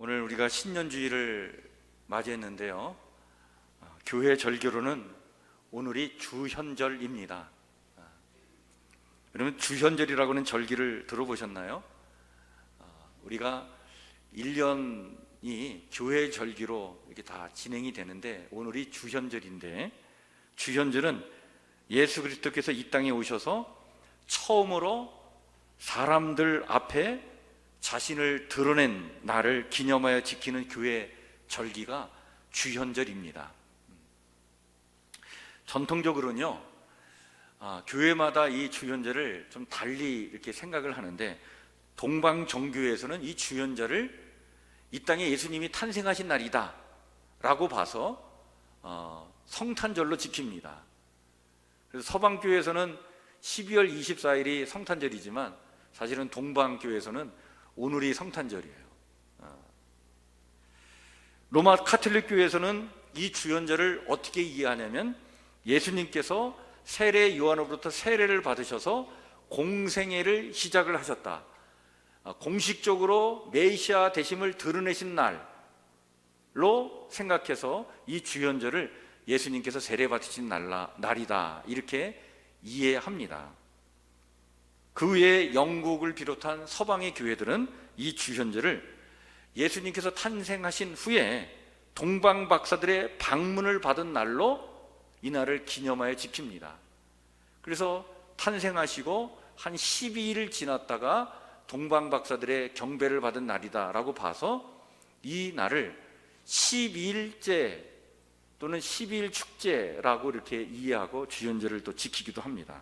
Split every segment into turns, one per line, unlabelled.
오늘 우리가 신년주일을 맞이했는데요. 교회 절기로는 오늘이 주현절입니다. 여러분, 주현절이라고는 절기를 들어보셨나요? 우리가 1년이 교회 절기로 이렇게 다 진행이 되는데 오늘이 주현절인데, 주현절은 예수 그리스도께서 이 땅에 오셔서 처음으로 사람들 앞에 자신을 드러낸 날을 기념하여 지키는 교회 절기가 주현절입니다. 전통적으로는요, 교회마다 이 주현절을 좀 달리 이렇게 생각을 하는데, 동방정교회에서는 이 주현절을 이 땅에 예수님이 탄생하신 날이다 라고 봐서 성탄절로 지킵니다. 그래서 서방교회에서는 12월 24일이 성탄절이지만 사실은 동방교회에서는 오늘이 성탄절이에요. 로마 카톨릭 교회에서는 이 주현절을 어떻게 이해하냐면, 예수님께서 세례 요한으로부터 세례를 받으셔서 공생애를 시작을 하셨다, 공식적으로 메시아 되심을 드러내신 날로 생각해서 이 주현절을 예수님께서 세례 받으신 날이다, 이렇게 이해합니다. 그 외에 영국을 비롯한 서방의 교회들은 이 주현절을 예수님께서 탄생하신 후에 동방 박사들의 방문을 받은 날로 이 날을 기념하여 지킵니다. 그래서 탄생하시고 한 12일 지났다가 동방 박사들의 경배를 받은 날이다 라고 봐서 이 날을 12일째 또는 12일 축제라고 이렇게 이해하고 주현절을 또 지키기도 합니다.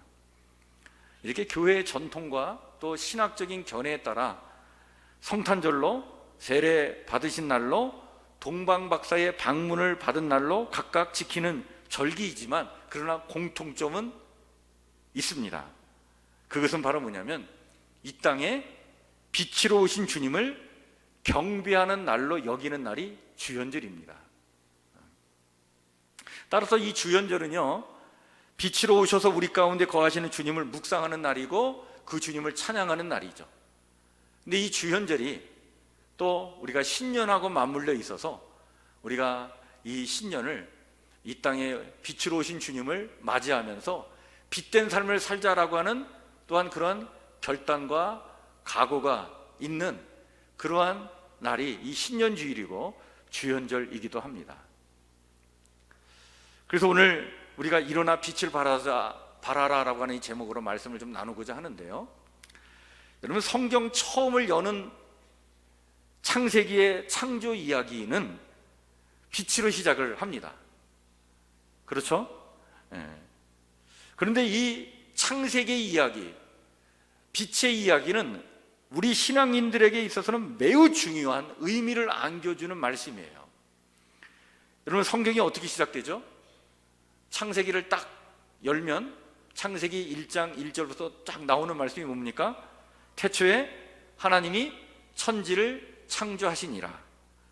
이렇게 교회의 전통과 또 신학적인 견해에 따라 성탄절로, 세례 받으신 날로, 동방박사의 방문을 받은 날로 각각 지키는 절기이지만, 그러나 공통점은 있습니다. 그것은 바로 뭐냐면, 이 땅에 빛으로 오신 주님을 경배하는 날로 여기는 날이 주현절입니다. 따라서 이 주현절은요, 빛으로 오셔서 우리 가운데 거하시는 주님을 묵상하는 날이고 그 주님을 찬양하는 날이죠. 근데 이 주현절이 또 우리가 신년하고 맞물려 있어서 우리가 이 신년을 이 땅에 빛으로 오신 주님을 맞이하면서 빛된 삶을 살자라고 하는 또한 그러한 결단과 각오가 있는 그러한 날이 이 신년주일이고 주현절이기도 합니다. 그래서 오늘 우리가 일어나 빛을 발하라라고 하는 이 제목으로 말씀을 좀 나누고자 하는데요. 여러분, 성경 처음을 여는 창세기의 창조 이야기는 빛으로 시작을 합니다. 그렇죠? 그런데 이 창세기 이야기, 빛의 이야기는 우리 신앙인들에게 있어서는 매우 중요한 의미를 안겨주는 말씀이에요. 여러분, 성경이 어떻게 시작되죠? 창세기를 딱 열면 창세기 1장 1절부터 딱 나오는 말씀이 뭡니까? 태초에 하나님이 천지를 창조하시니라.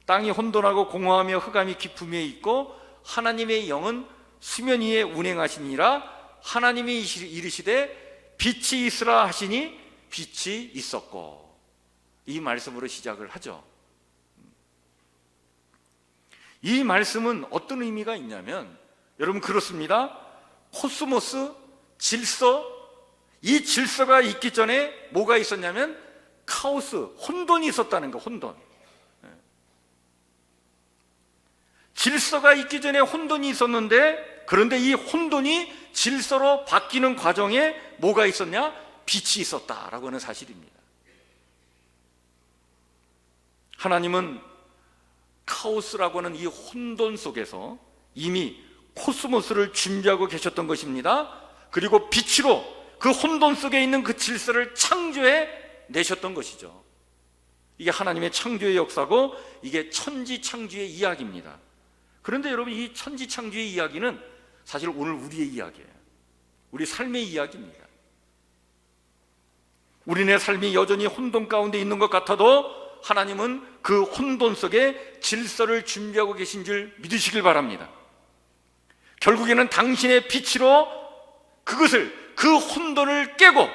땅이 혼돈하고 공허하며 흑암이 깊음 위에 있고 하나님의 영은 수면 위에 운행하시니라. 하나님이 이르시되 빛이 있으라 하시니 빛이 있었고. 이 말씀으로 시작을 하죠. 이 말씀은 어떤 의미가 있냐면, 여러분, 그렇습니다. 코스모스, 질서, 이 질서가 있기 전에 뭐가 있었냐면 카오스, 혼돈이 있었다는 거. 혼돈. 질서가 있기 전에 혼돈이 있었는데, 그런데 이 혼돈이 질서로 바뀌는 과정에 뭐가 있었냐? 빛이 있었다라고 하는 사실입니다. 하나님은 카오스라고 하는 이 혼돈 속에서 이미 코스모스를 준비하고 계셨던 것입니다. 그리고 빛으로 그 혼돈 속에 있는 그 질서를 창조해 내셨던 것이죠. 이게 하나님의 창조의 역사고, 이게 천지창조의 이야기입니다. 그런데 여러분, 이 천지창조의 이야기는 사실 오늘 우리의 이야기예요. 우리 삶의 이야기입니다. 우리네 삶이 여전히 혼돈 가운데 있는 것 같아도 하나님은 그 혼돈 속에 질서를 준비하고 계신 줄 믿으시길 바랍니다. 결국에는 당신의 빛으로 그 혼돈을 깨고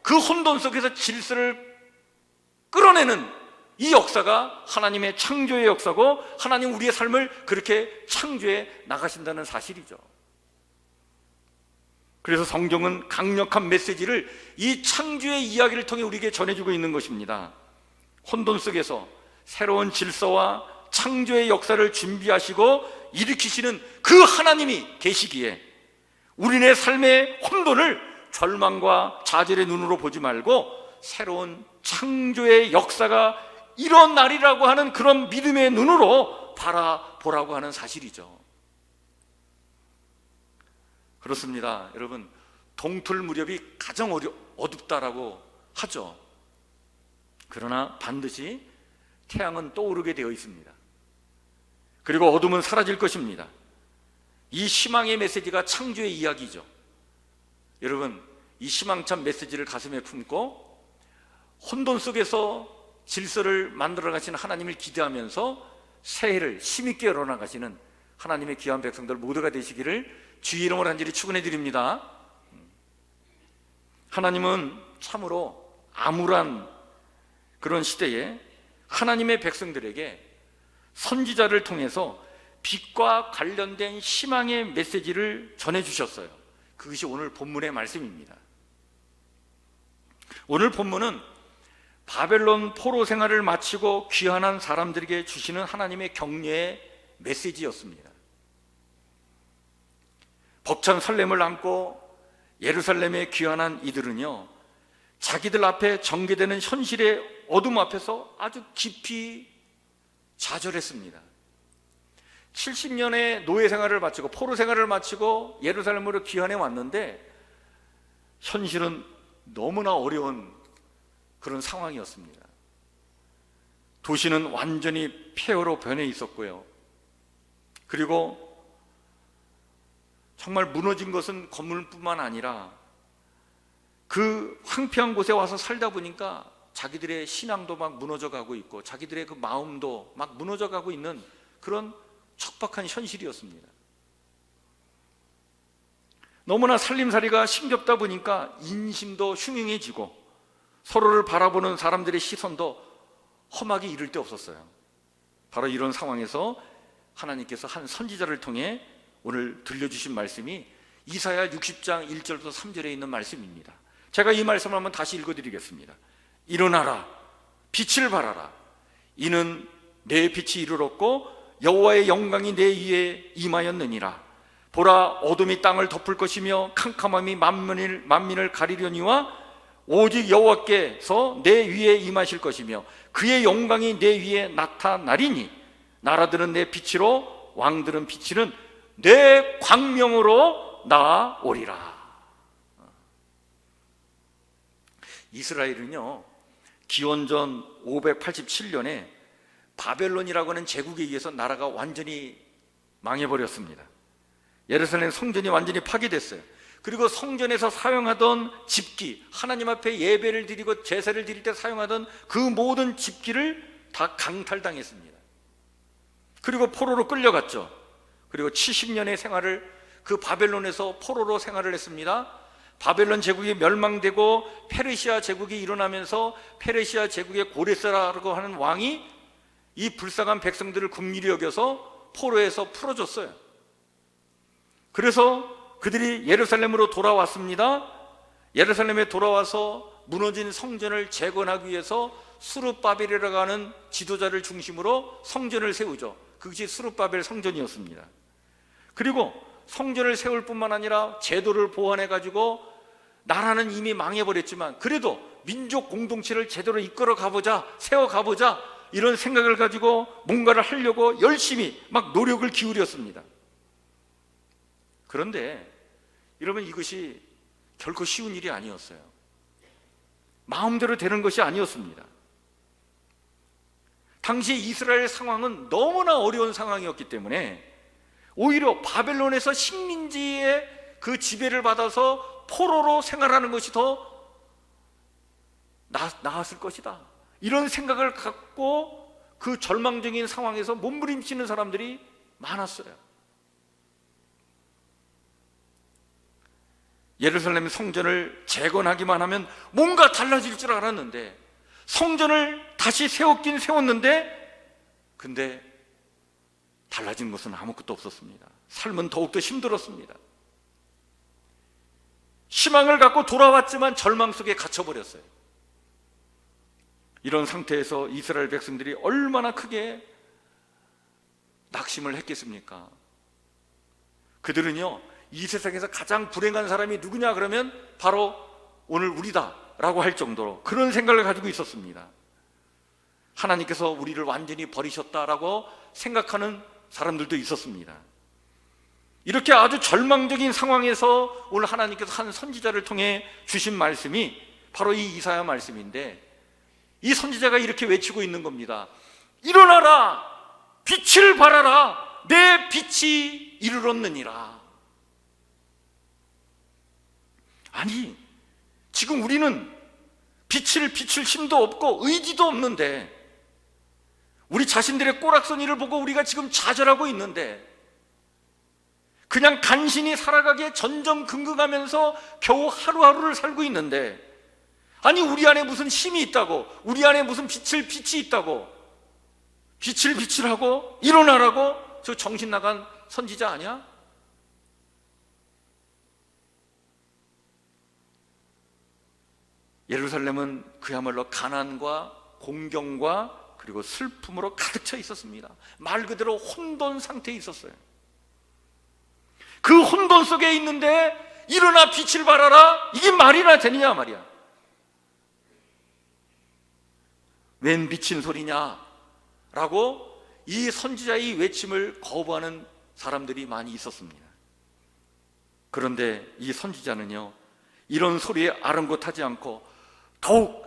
그 혼돈 속에서 질서를 끌어내는 이 역사가 하나님의 창조의 역사고 하나님 우리의 삶을 그렇게 창조해 나가신다는 사실이죠. 그래서 성경은 강력한 메시지를 이 창조의 이야기를 통해 우리에게 전해주고 있는 것입니다. 혼돈 속에서 새로운 질서와 창조의 역사를 준비하시고 일으키시는 그 하나님이 계시기에 우리네 삶의 혼돈을 절망과 좌절의 눈으로 보지 말고 새로운 창조의 역사가 일어나리라고 하는 그런 믿음의 눈으로 바라보라고 하는 사실이죠. 그렇습니다. 여러분, 동틀 무렵이 가장 어둡다라고 하죠. 그러나 반드시 태양은 떠오르게 되어 있습니다. 그리고 어둠은 사라질 것입니다. 이 희망의 메시지가 창조의 이야기죠. 여러분, 이 희망찬 메시지를 가슴에 품고 혼돈 속에서 질서를 만들어 가시는 하나님을 기대하면서 새해를 힘있게 열어나가시는 하나님의 귀한 백성들 모두가 되시기를 주의 이름으로 간절히 축원해 드립니다. 하나님은 참으로 암울한 그런 시대에 하나님의 백성들에게 선지자를 통해서 빛과 관련된 희망의 메시지를 전해주셨어요. 그것이 오늘 본문의 말씀입니다. 오늘 본문은 바벨론 포로 생활을 마치고 귀환한 사람들에게 주시는 하나님의 격려의 메시지였습니다. 벅찬 설렘을 안고 예루살렘에 귀환한 이들은요, 자기들 앞에 전개되는 현실의 어둠 앞에서 아주 깊이 좌절했습니다. 70년의 노예 생활을 마치고 포로 생활을 마치고 예루살렘으로 귀환해 왔는데 현실은 너무나 어려운 그런 상황이었습니다. 도시는 완전히 폐허로 변해 있었고요. 그리고 정말 무너진 것은 건물뿐만 아니라 그 황폐한 곳에 와서 살다 보니까 자기들의 신앙도 막 무너져 가고 있고 자기들의 그 마음도 막 무너져 가고 있는 그런 척박한 현실이었습니다. 너무나 살림살이가 힘겹다 보니까 인심도 흉흉해지고 서로를 바라보는 사람들의 시선도 험하게 이를 데 없었어요. 바로 이런 상황에서 하나님께서 한 선지자를 통해 오늘 들려주신 말씀이 이사야 60장 1절부터 3절에 있는 말씀입니다. 제가 이 말씀을 한번 다시 읽어드리겠습니다. 일어나라, 빛을 발하라. 이는 내 빛이 이르렀고 여호와의 영광이 내 위에 임하였느니라. 보라, 어둠이 땅을 덮을 것이며 캄캄함이 만민을 가리려니와 오직 여호와께서 내 위에 임하실 것이며 그의 영광이 내 위에 나타나리니 나라들은 내 빛으로 왕들은 비치는 내 광명으로 나아오리라. 이스라엘은요, 기원전 587년에 바벨론이라고 하는 제국에 의해서 나라가 완전히 망해버렸습니다. 예루살렘 성전이 완전히 파괴됐어요. 그리고 성전에서 사용하던 집기, 하나님 앞에 예배를 드리고 제사를 드릴 때 사용하던 그 모든 집기를 다 강탈당했습니다. 그리고 포로로 끌려갔죠. 그리고 70년의 생활을 그 바벨론에서 포로로 생활을 했습니다. 바벨론 제국이 멸망되고 페르시아 제국이 일어나면서 페르시아 제국의 고레스라고 하는 왕이 이 불쌍한 백성들을 긍휼히 여겨서 포로에서 풀어줬어요. 그래서 그들이 예루살렘으로 돌아왔습니다. 예루살렘에 돌아와서 무너진 성전을 재건하기 위해서 스룹바벨이라고 하는 지도자를 중심으로 성전을 세우죠. 그것이 스룹바벨 성전이었습니다. 그리고 성전을 세울 뿐만 아니라 제도를 보완해가지고 나라는 이미 망해버렸지만 그래도 민족 공동체를 제대로 이끌어 가보자, 세워 가보자, 이런 생각을 가지고 뭔가를 하려고 열심히 막 노력을 기울였습니다. 그런데 여러분, 이것이 결코 쉬운 일이 아니었어요. 마음대로 되는 것이 아니었습니다. 당시 이스라엘 상황은 너무나 어려운 상황이었기 때문에 오히려 바벨론에서 식민지의 그 지배를 받아서 포로로 생활하는 것이 더 나았을 것이다, 이런 생각을 갖고 그 절망적인 상황에서 몸부림치는 사람들이 많았어요. 예루살렘 성전을 재건하기만 하면 뭔가 달라질 줄 알았는데 성전을 다시 세웠긴 세웠는데, 근데 달라진 것은 아무것도 없었습니다. 삶은 더욱더 힘들었습니다. 희망을 갖고 돌아왔지만 절망 속에 갇혀버렸어요. 이런 상태에서 이스라엘 백성들이 얼마나 크게 낙심을 했겠습니까? 그들은요, 이 세상에서 가장 불행한 사람이 누구냐 그러면 바로 오늘 우리다 라고 할 정도로 그런 생각을 가지고 있었습니다. 하나님께서 우리를 완전히 버리셨다라고 생각하는 사람들도 있었습니다. 이렇게 아주 절망적인 상황에서 오늘 하나님께서 한 선지자를 통해 주신 말씀이 바로 이 이사야 말씀인데, 이 선지자가 이렇게 외치고 있는 겁니다. 일어나라, 빛을 발하라, 내 빛이 이르렀느니라. 아니, 지금 우리는 빛을 비출 힘도 없고 의지도 없는데, 우리 자신들의 꼬락서니를 보고 우리가 지금 좌절하고 있는데, 그냥 간신히 살아가기에 전전긍긍하면서 겨우 하루하루를 살고 있는데, 아니 우리 안에 무슨 힘이 있다고, 우리 안에 무슨 빛이 있다고, 빛을 비추라고, 일어나라고, 저 정신 나간 선지자 아니야? 예루살렘은 그야말로 가난과 공경과 그리고 슬픔으로 가득 차 있었습니다. 말 그대로 혼돈 상태에 있었어요. 그 혼돈 속에 있는데 일어나 빛을 발하라, 이게 말이나 되느냐 말이야. 웬 미친 소리냐 라고 이 선지자의 외침을 거부하는 사람들이 많이 있었습니다. 그런데 이 선지자는요, 이런 소리에 아랑곳하지 않고 더욱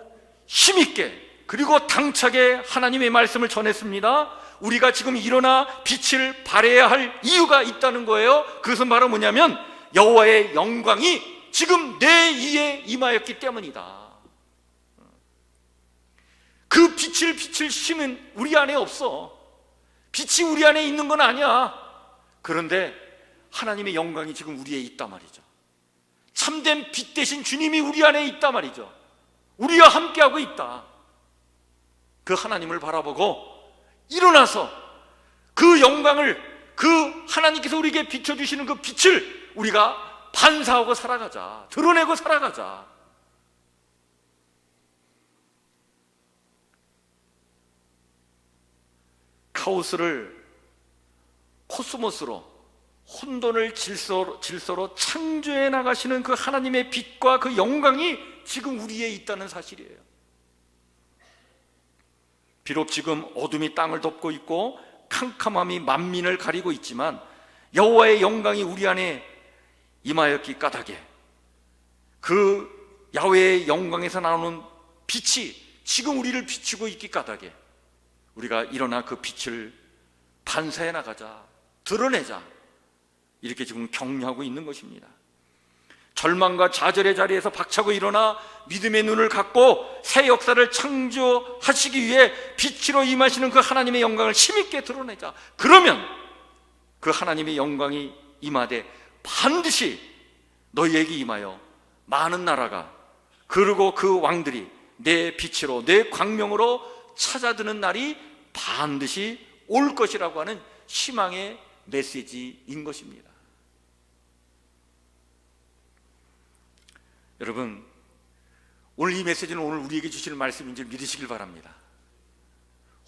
힘있게 그리고 당차게 하나님의 말씀을 전했습니다. 우리가 지금 일어나 빛을 발해야 할 이유가 있다는 거예요. 그것은 바로 뭐냐면 여호와의 영광이 지금 내 위에 임하였기 때문이다. 그 빛을 비출 힘은 우리 안에 없어. 빛이 우리 안에 있는 건 아니야. 그런데 하나님의 영광이 지금 우리에 있단 말이죠. 참된 빛 대신 주님이 우리 안에 있단 말이죠. 우리와 함께하고 있다. 그 하나님을 바라보고 일어나서 그 영광을, 그 하나님께서 우리에게 비춰주시는 그 빛을 우리가 반사하고 살아가자, 드러내고 살아가자. 카오스를 코스모스로, 혼돈을 질서로 창조해 나가시는 그 하나님의 빛과 그 영광이 지금 우리에 있다는 사실이에요. 비록 지금 어둠이 땅을 덮고 있고 캄캄함이 만민을 가리고 있지만 여호와의 영광이 우리 안에 임하였기 까닭에 그 야훼의 영광에서 나오는 빛이 지금 우리를 비추고 있기 까닭에 우리가 일어나 그 빛을 반사해 나가자, 드러내자, 이렇게 지금 격려하고 있는 것입니다. 절망과 좌절의 자리에서 박차고 일어나 믿음의 눈을 갖고 새 역사를 창조하시기 위해 빛으로 임하시는 그 하나님의 영광을 힘있게 드러내자. 그러면 그 하나님의 영광이 임하되 반드시 너희에게 임하여 많은 나라가, 그리고 그 왕들이 내 빛으로, 내 광명으로 찾아드는 날이 반드시 올 것이라고 하는 희망의 메시지인 것입니다. 여러분, 오늘 이 메시지는 오늘 우리에게 주시는 말씀인 줄 믿으시길 바랍니다.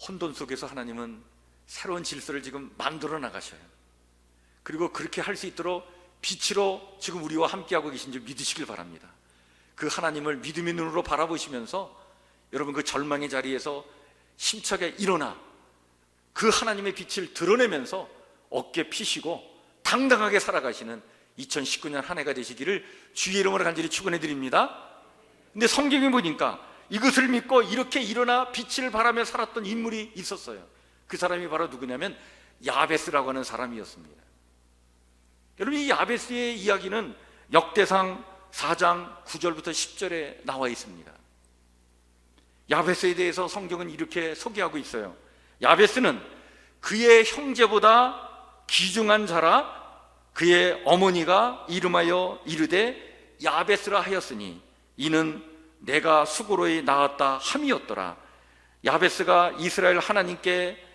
혼돈 속에서 하나님은 새로운 질서를 지금 만들어 나가셔요. 그리고 그렇게 할 수 있도록 빛으로 지금 우리와 함께하고 계신 줄 믿으시길 바랍니다. 그 하나님을 믿음의 눈으로 바라보시면서 여러분 그 절망의 자리에서 힘차게 일어나 그 하나님의 빛을 드러내면서 어깨 피시고 당당하게 살아가시는 2019년 한 해가 되시기를 주의 이름으로 간절히 축원해 드립니다. 근데 성경에 보니까 이것을 믿고 이렇게 일어나 빛을 발하며 살았던 인물이 있었어요. 그 사람이 바로 누구냐면 야베스라고 하는 사람이었습니다. 여러분, 이 야베스의 이야기는 역대상 4장 9절부터 10절에 나와 있습니다. 야베스에 대해서 성경은 이렇게 소개하고 있어요. 야베스는 그의 형제보다 귀중한 자라 그의 어머니가 이름하여 이르되 야베스라 하였으니 이는 내가 수고로이 낳았다 함이었더라. 야베스가 이스라엘 하나님께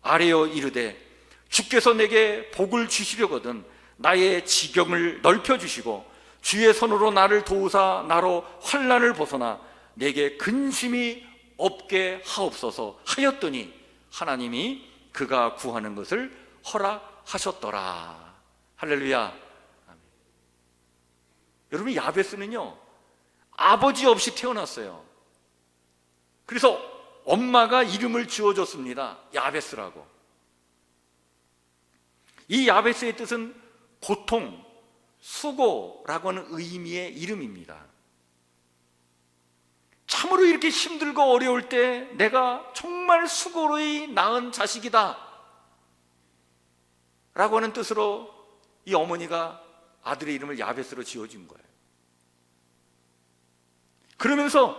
아뢰어 이르되 주께서 내게 복을 주시려거든 나의 지경을 넓혀주시고 주의 손으로 나를 도우사 나로 환난을 벗어나 내게 근심이 없게 하옵소서 하였더니 하나님이 그가 구하는 것을 허락하셨더라. 할렐루야. 아멘. 여러분, 야베스는요 아버지 없이 태어났어요. 그래서 엄마가 이름을 지어줬습니다. 야베스라고. 이 야베스의 뜻은 고통, 수고라고 하는 의미의 이름입니다. 참으로 이렇게 힘들고 어려울 때 내가 정말 수고로이 낳은 자식이다 라고 하는 뜻으로 이 어머니가 아들의 이름을 야베스로 지어준 거예요. 그러면서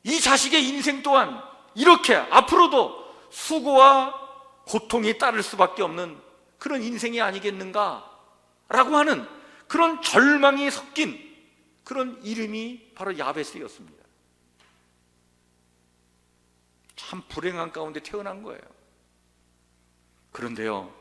이 자식의 인생 또한 이렇게 앞으로도 수고와 고통이 따를 수밖에 없는 그런 인생이 아니겠는가 라고 하는 그런 절망이 섞인 그런 이름이 바로 야베스였습니다. 참 불행한 가운데 태어난 거예요. 그런데요,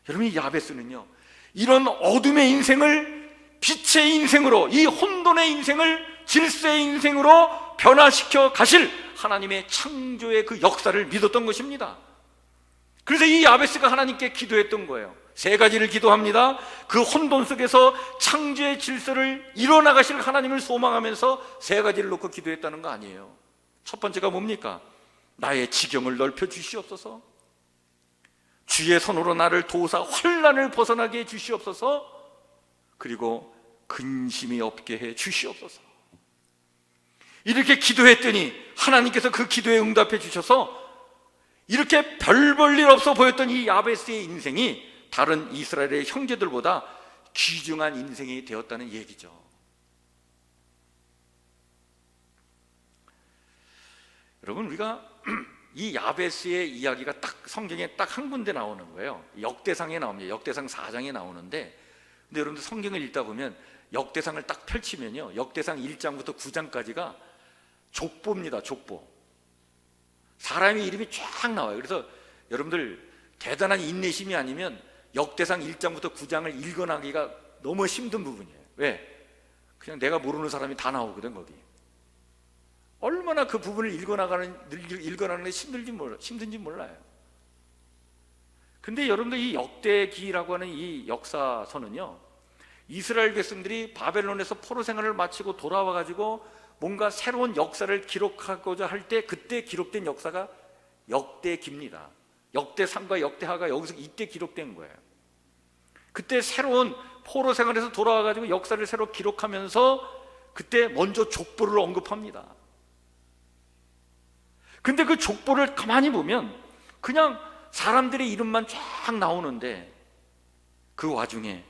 여러분, 이 야베스는요 이런 어둠의 인생을 빛의 인생으로, 이 혼돈의 인생을 질서의 인생으로 변화시켜 가실 하나님의 창조의 그 역사를 믿었던 것입니다. 그래서 이 야베스가 하나님께 기도했던 거예요. 세 가지를 기도합니다. 그 혼돈 속에서 창조의 질서를 이뤄나가실 하나님을 소망하면서 세 가지를 놓고 기도했다는 거 아니에요. 첫 번째가 뭡니까? 나의 지경을 넓혀 주시옵소서, 주의 손으로 나를 도우사 환난을 벗어나게 해 주시옵소서, 그리고 근심이 없게 해 주시옵소서. 이렇게 기도했더니 하나님께서 그 기도에 응답해 주셔서 이렇게 별 볼 일 없어 보였던 이 야베스의 인생이 다른 이스라엘의 형제들보다 귀중한 인생이 되었다는 얘기죠. 여러분, 우리가 이 야베스의 이야기가 딱 성경에 딱 한 군데 나오는 거예요. 역대상에 나옵니다. 역대상 4장에 나오는데, 근데 여러분들 성경을 읽다 보면 역대상을 딱 펼치면요, 역대상 1장부터 9장까지가 족보입니다. 족보. 사람의 이름이 쫙 나와요. 그래서 여러분들 대단한 인내심이 아니면 역대상 1장부터 9장을 읽어나기가 너무 힘든 부분이에요. 왜? 그냥 내가 모르는 사람이 다 나오거든. 거기 얼마나 그 부분을 읽어나가는 게 힘든지 몰라요. 근데 여러분들 이 역대기라고 하는 이 역사서는요, 이스라엘 백성들이 바벨론에서 포로 생활을 마치고 돌아와 가지고 뭔가 새로운 역사를 기록하고자 할 때 그때 기록된 역사가 역대기입니다. 역대상과 역대하가 여기서 이때 기록된 거예요. 그때 새로운 포로 생활에서 돌아와 가지고 역사를 새로 기록하면서 그때 먼저 족보를 언급합니다. 근데 그 족보를 가만히 보면 그냥 사람들의 이름만 쫙 나오는데, 그 와중에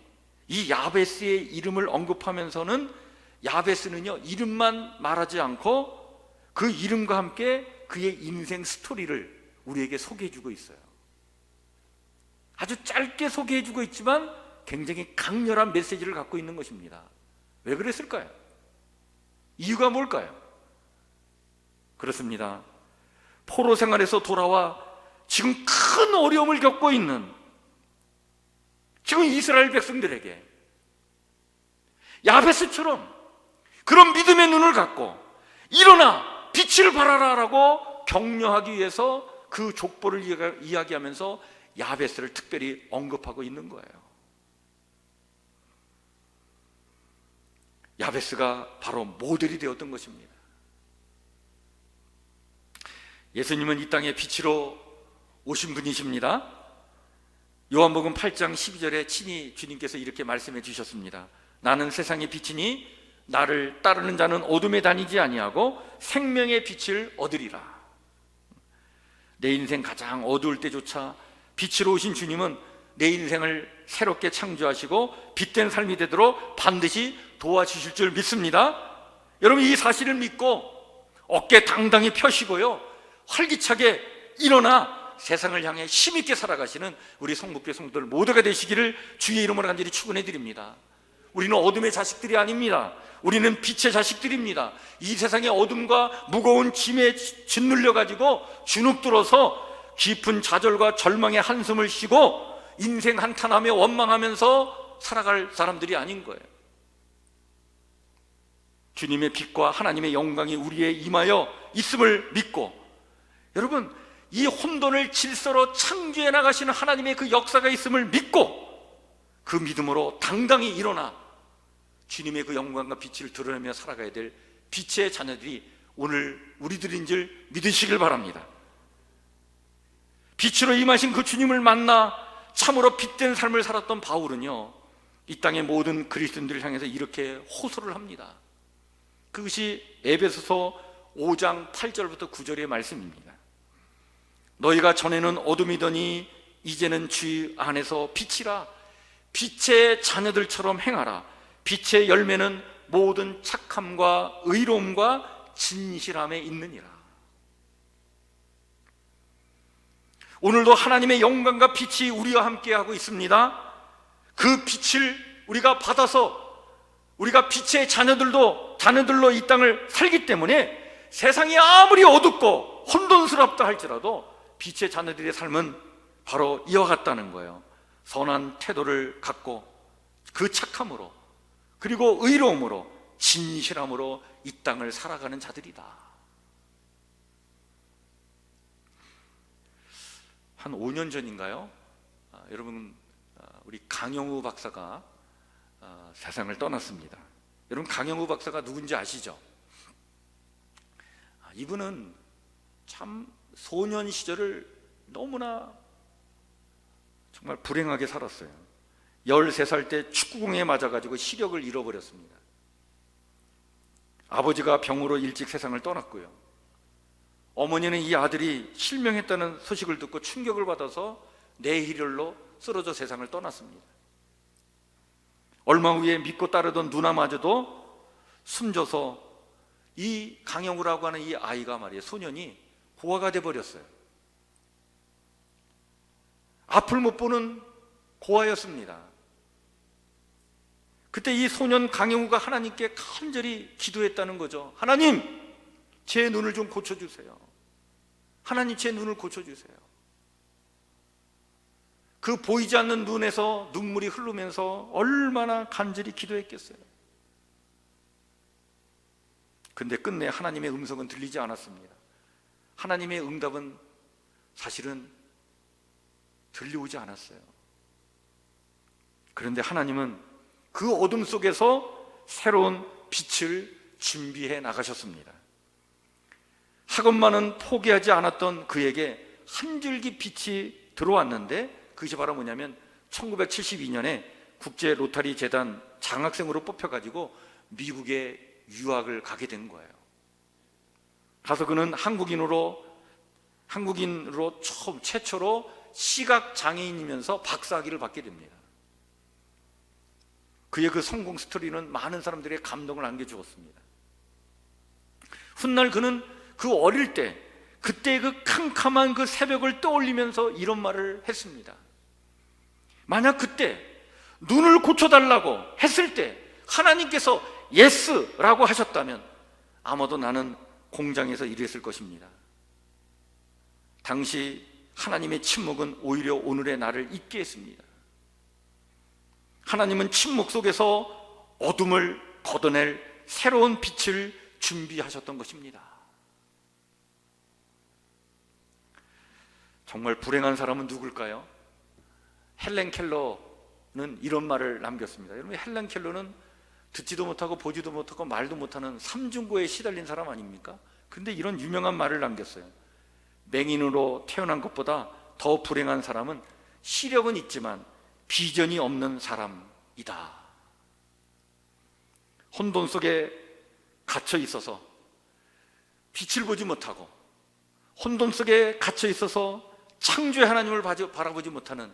이 야베스의 이름을 언급하면서는 야베스는요 이름만 말하지 않고 그 이름과 함께 그의 인생 스토리를 우리에게 소개해주고 있어요. 아주 짧게 소개해주고 있지만 굉장히 강렬한 메시지를 갖고 있는 것입니다. 왜 그랬을까요? 이유가 뭘까요? 그렇습니다. 포로 생활에서 돌아와 지금 큰 어려움을 겪고 있는 지금 이스라엘 백성들에게 야베스처럼 그런 믿음의 눈을 갖고 일어나 빛을 발하라 라고 격려하기 위해서 그 족보를 이야기하면서 야베스를 특별히 언급하고 있는 거예요. 야베스가 바로 모델이 되었던 것입니다. 예수님은 이 땅에 빛으로 오신 분이십니다. 요한복음 8장 12절에 친히 주님께서 이렇게 말씀해 주셨습니다. 나는 세상의 빛이니 나를 따르는 자는 어둠에 다니지 아니하고 생명의 빛을 얻으리라. 내 인생 가장 어두울 때조차 빛으로 오신 주님은 내 인생을 새롭게 창조하시고 빛된 삶이 되도록 반드시 도와주실 줄 믿습니다. 여러분, 이 사실을 믿고 어깨 당당히 펴시고요, 활기차게 일어나 세상을 향해 힘있게 살아가시는 우리 성북교회 성도들 모두가 되시기를 주의 이름으로 간절히 축원해 드립니다. 우리는 어둠의 자식들이 아닙니다. 우리는 빛의 자식들입니다. 이 세상의 어둠과 무거운 짐에 짓눌려 가지고 주눅들어서 깊은 좌절과 절망의 한숨을 쉬고 인생 한탄하며 원망하면서 살아갈 사람들이 아닌 거예요. 주님의 빛과 하나님의 영광이 우리에 임하여 있음을 믿고, 여러분, 이 혼돈을 질서로 창조해 나가시는 하나님의 그 역사가 있음을 믿고, 그 믿음으로 당당히 일어나 주님의 그 영광과 빛을 드러내며 살아가야 될 빛의 자녀들이 오늘 우리들인 줄 믿으시길 바랍니다. 빛으로 임하신 그 주님을 만나 참으로 빛된 삶을 살았던 바울은요, 이 땅의 모든 그리스도인들을 향해서 이렇게 호소를 합니다. 그것이 에베소서 5장 8절부터 9절의 말씀입니다. 너희가 전에는 어둠이더니 이제는 주 안에서 빛이라. 빛의 자녀들처럼 행하라. 빛의 열매는 모든 착함과 의로움과 진실함에 있느니라. 오늘도 하나님의 영광과 빛이 우리와 함께하고 있습니다. 그 빛을 우리가 받아서 우리가 빛의 자녀들로 이 땅을 살기 때문에 세상이 아무리 어둡고 혼돈스럽다 할지라도 빛의 자녀들의 삶은 바로 이와 같다는 거예요. 선한 태도를 갖고 그 착함으로, 그리고 의로움으로, 진실함으로 이 땅을 살아가는 자들이다. 한 5년 전인가요? 여러분, 우리 강영우 박사가 세상을 떠났습니다. 여러분, 강영우 박사가 누군지 아시죠? 이분은 참 소년 시절을 너무나 정말 불행하게 살았어요. 13살 때 축구공에 맞아가지고 시력을 잃어버렸습니다. 아버지가 병으로 일찍 세상을 떠났고요. 어머니는 이 아들이 실명했다는 소식을 듣고 충격을 받아서 뇌혈혈로 쓰러져 세상을 떠났습니다. 얼마 후에 믿고 따르던 누나마저도 숨져서 이 강영우라고 하는 이 아이가 말이에요, 소년이 고아가 돼버렸어요. 앞을 못 보는 고아였습니다. 그때 이 소년 강영우가 하나님께 간절히 기도했다는 거죠. 하나님, 제 눈을 좀 고쳐주세요. 하나님, 제 눈을 고쳐주세요. 그 보이지 않는 눈에서 눈물이 흐르면서 얼마나 간절히 기도했겠어요. 근데 끝내 하나님의 음성은 들리지 않았습니다. 하나님의 응답은 사실은 들려오지 않았어요. 그런데 하나님은 그 어둠 속에서 새로운 빛을 준비해 나가셨습니다. 학업만은 포기하지 않았던 그에게 한 줄기 빛이 들어왔는데, 그것이 바로 뭐냐면 1972년에 국제 로타리 재단 장학생으로 뽑혀가지고 미국에 유학을 가게 된 거예요. 가서 그는 한국인으로 최초로 시각 장애인이면서 박사학위를 받게 됩니다. 그의 그 성공 스토리는 많은 사람들의 감동을 안겨주었습니다. 훗날 그는 그 어릴 때, 그때 그 캄캄한 그 새벽을 떠올리면서 이런 말을 했습니다. 만약 그때 눈을 고쳐달라고 했을 때 하나님께서 예스라고 하셨다면 아마도 나는 공장에서 일했을 것입니다. 당시 하나님의 침묵은 오히려 오늘의 나를 있게 했습니다. 하나님은 침묵 속에서 어둠을 걷어낼 새로운 빛을 준비하셨던 것입니다. 정말 불행한 사람은 누굴까요? 헬렌 켈러는 이런 말을 남겼습니다. 여러분, 헬렌 켈러는 듣지도 못하고 보지도 못하고 말도 못하는 삼중고에 시달린 사람 아닙니까? 근데 이런 유명한 말을 남겼어요. 맹인으로 태어난 것보다 더 불행한 사람은 시력은 있지만 비전이 없는 사람이다. 혼돈 속에 갇혀 있어서 빛을 보지 못하고, 혼돈 속에 갇혀 있어서 창조의 하나님을 바라보지 못하는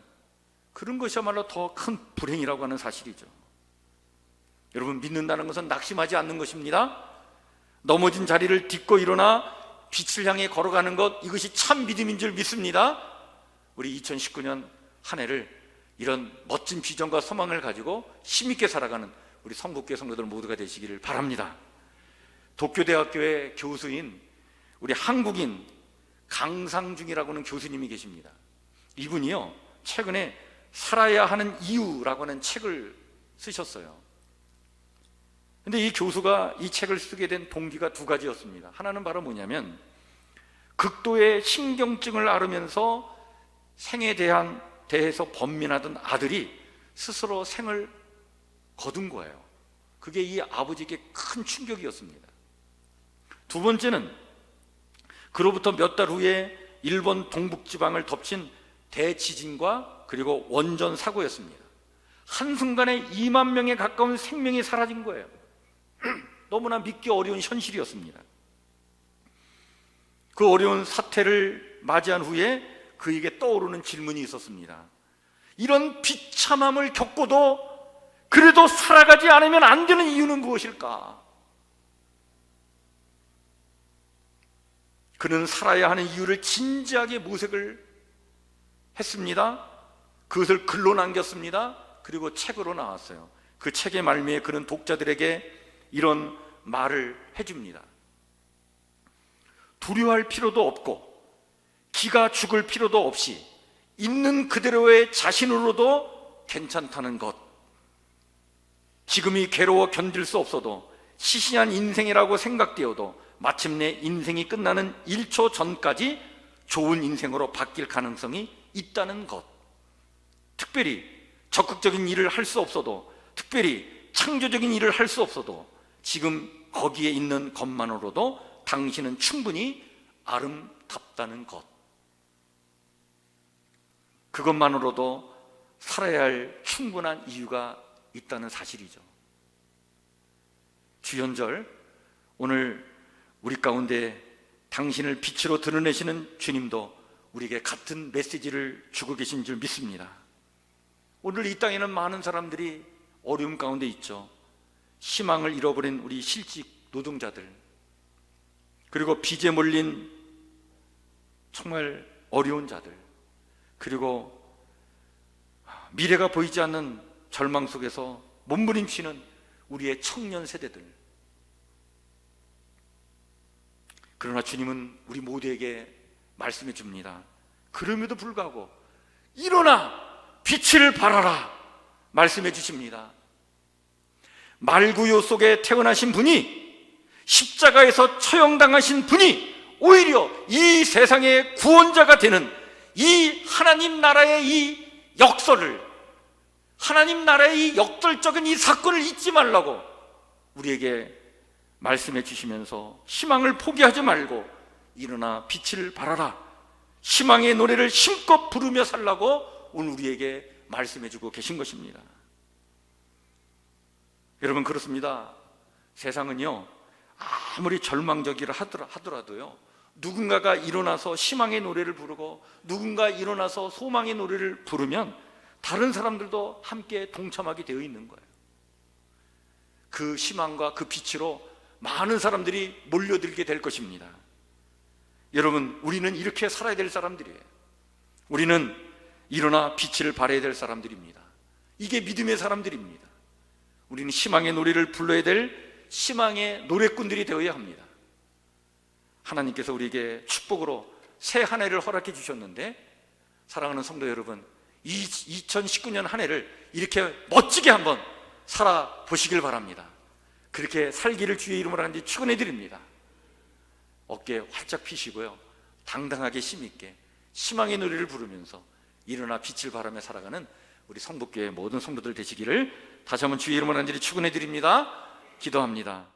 그런 것이야말로 더 큰 불행이라고 하는 사실이죠. 여러분, 믿는다는 것은 낙심하지 않는 것입니다. 넘어진 자리를 딛고 일어나 빛을 향해 걸어가는 것, 이것이 참 믿음인 줄 믿습니다. 우리 2019년 한 해를 이런 멋진 비전과 소망을 가지고 힘있게 살아가는 우리 성북교회 성도들 모두가 되시기를 바랍니다. 도쿄대학교의 교수인 우리 한국인 강상중이라고 하는 교수님이 계십니다. 이분이요, 최근에 살아야 하는 이유라고 하는 책을 쓰셨어요. 근데 이 교수가 이 책을 쓰게 된 동기가 두 가지였습니다. 하나는 바로 뭐냐면, 극도의 신경증을 앓으면서 생에 대해서 번민하던 아들이 스스로 생을 거둔 거예요. 그게 이 아버지에게 큰 충격이었습니다. 두 번째는 그로부터 몇 달 후에 일본 동북지방을 덮친 대지진과 그리고 원전 사고였습니다. 한순간에 2만 명에 가까운 생명이 사라진 거예요. 너무나 믿기 어려운 현실이었습니다. 그 어려운 사태를 맞이한 후에 그에게 떠오르는 질문이 있었습니다. 이런 비참함을 겪고도 그래도 살아가지 않으면 안 되는 이유는 무엇일까? 그는 살아야 하는 이유를 진지하게 모색을 했습니다. 그것을 글로 남겼습니다. 그리고 책으로 나왔어요. 그 책의 말미에 그는 독자들에게 이런 말을 해줍니다. 두려워할 필요도 없고 기가 죽을 필요도 없이 있는 그대로의 자신으로도 괜찮다는 것. 지금이 괴로워 견딜 수 없어도 시시한 인생이라고 생각되어도 마침내 인생이 끝나는 1초 전까지 좋은 인생으로 바뀔 가능성이 있다는 것. 특별히 적극적인 일을 할 수 없어도, 특별히 창조적인 일을 할 수 없어도 지금 거기에 있는 것만으로도 당신은 충분히 아름답다는 것. 그것만으로도 살아야 할 충분한 이유가 있다는 사실이죠. 주연절, 오늘 우리 가운데 당신을 빛으로 드러내시는 주님도 우리에게 같은 메시지를 주고 계신 줄 믿습니다. 오늘 이 땅에는 많은 사람들이 어려움 가운데 있죠. 희망을 잃어버린 우리 실직 노동자들, 그리고 빚에 몰린 정말 어려운 자들, 그리고 미래가 보이지 않는 절망 속에서 몸부림치는 우리의 청년 세대들. 그러나 주님은 우리 모두에게 말씀해 줍니다. 그럼에도 불구하고 일어나 빛을 발하라 말씀해 주십니다. 말구요 속에 태어나신 분이, 십자가에서 처형당하신 분이 오히려 이 세상의 구원자가 되는 이 하나님 나라의 이 역설을, 하나님 나라의 이 역설적인 이 사건을 잊지 말라고 우리에게 말씀해 주시면서 희망을 포기하지 말고 일어나 빛을 발하라, 희망의 노래를 힘껏 부르며 살라고 오늘 우리에게 말씀해 주고 계신 것입니다. 여러분, 그렇습니다. 세상은요, 아무리 절망적이라 하더라도요, 누군가가 일어나서 희망의 노래를 부르고 누군가 일어나서 소망의 노래를 부르면 다른 사람들도 함께 동참하게 되어 있는 거예요. 그 희망과 그 빛으로 많은 사람들이 몰려들게 될 것입니다. 여러분, 우리는 이렇게 살아야 될 사람들이에요. 우리는 일어나 빛을 발해야 될 사람들입니다. 이게 믿음의 사람들입니다. 우리는 희망의 노래를 불러야 될 희망의 노래꾼들이 되어야 합니다. 하나님께서 우리에게 축복으로 새 한 해를 허락해 주셨는데, 사랑하는 성도 여러분, 이 2019년 한 해를 이렇게 멋지게 한번 살아보시길 바랍니다. 그렇게 살기를 주의 이름으로 하는지 축원해 드립니다. 어깨 활짝 펴시고요, 당당하게 힘있게 희망의 노래를 부르면서 일어나 빛을 발하며 살아가는 우리 성북교회 모든 성도들 되시기를 다시 한번 주의 이름으로 하는지 축원해 드립니다. 기도합니다.